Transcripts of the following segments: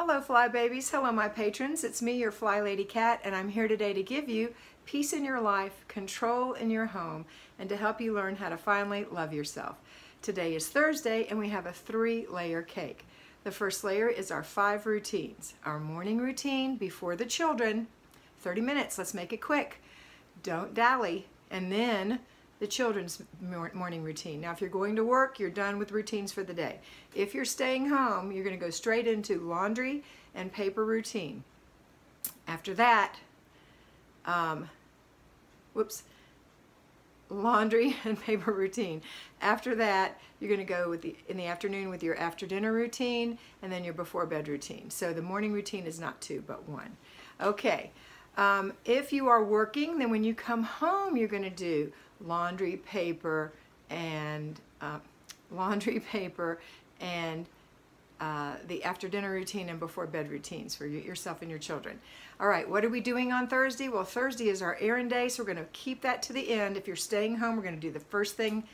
Hello Fly Babies, hello my patrons, it's me your FlyLady Kat and I'm here today to give you peace in your life, control in your home, and to help you learn how to finally love yourself. Today is Thursday and we have a 3-layer cake. The first layer is our 5 routines. Our morning routine before the children, 30 minutes, let's make it quick. Don't dally. And then the children's morning routine. Now if you're going to work, you're done with routines for the day. If you're staying home, you're going to go straight into laundry and paper routine. After that, laundry and paper routine. After that, you're going to go with in the afternoon with your after dinner routine and then your before bed routine. So the morning routine is not 2 but 1. Okay. If you are working, then when you come home, you're going to do laundry, paper, and the after dinner routine and before bed routines for yourself and your children. All right, what are we doing on Thursday? Well, Thursday is our errand day, so we're going to keep that to the end. If you're staying home, we're going to do the first thing,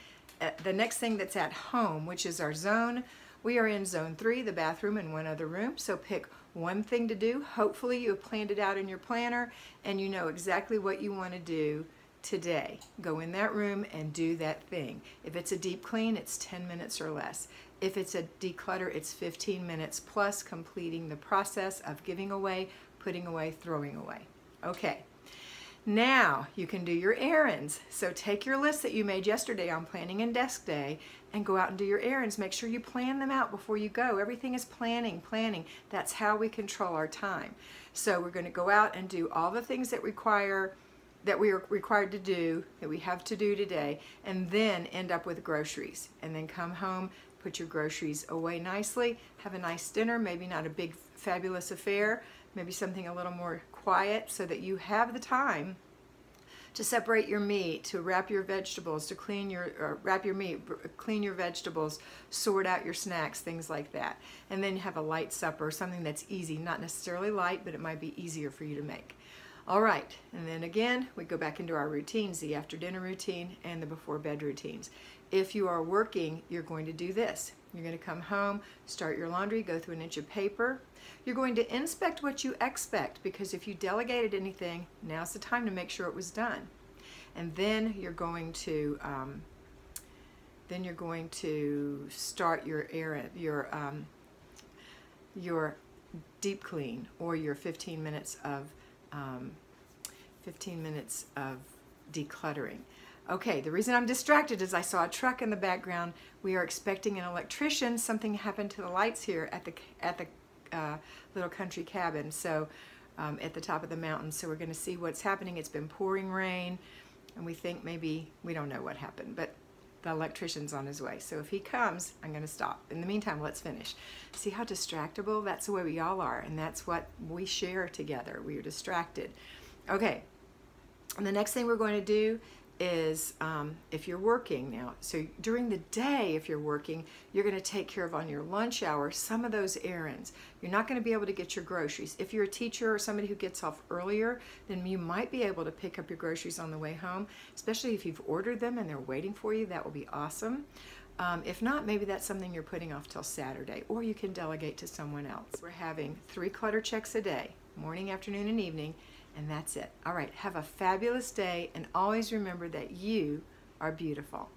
the next thing that's at home, which is our zone. We are in zone 3, the bathroom and 1 other room, so pick one thing to do. Hopefully you have planned it out in your planner and you know exactly what you want to do today. Go in that room and do that thing. If it's a deep clean, it's 10 minutes or less. If it's a declutter, it's 15 minutes plus completing the process of giving away, putting away, throwing away. Okay. Now you can do your errands. So take your list that you made yesterday on planning and desk day and go out and do your errands. Make sure you plan them out before you go. Everything is planning. That's how we control our time. So we're going to go out and do all the things that we are required to do, that we have to do today, and then end up with groceries. And then come home, put your groceries away nicely, have a nice dinner, maybe not a big fabulous affair, maybe something a little more quiet so that you have the time to separate your meat, to wrap your vegetables, to clean your, wrap your meat, clean your vegetables, sort out your snacks, things like that. And then have a light supper, something that's easy, not necessarily light, but it might be easier for you to make. All right, and then again, we go back into our routines, the after dinner routine and the before bed routines. If you are working, you're going to do this. You're going to come home, start your laundry, go through an inch of paper. You're going to inspect what you expect, because if you delegated anything, now's the time to make sure it was done. And then you're going to start your errand, your deep clean, or your 15 minutes of decluttering. Okay, the reason I'm distracted is I saw a truck in the background. We are expecting an electrician. Something happened to the lights here at the little country cabin, so at the top of the mountain. So we're going to see what's happening. It's been pouring rain, and we think maybe, we don't know what happened, but the electrician's on his way. So if he comes, I'm going to stop. In the meantime, let's finish. See how distractible? That's the way we all are, and that's what we share together. We are distracted. Okay, and the next thing we're going to do is if you're working now, so during the day, if you're working, you're going to take care of on your lunch hour some of those errands. You're not going to be able to get your groceries. If you're a teacher or somebody who gets off earlier, then you might be able to pick up your groceries on the way home, especially if you've ordered them and they're waiting for you. That will be awesome. If not, maybe that's something you're putting off till Saturday, or you can delegate to someone else. We're having 3 clutter checks a day, morning, afternoon, and evening. And that's it. All right, have a fabulous day, and always remember that you are beautiful.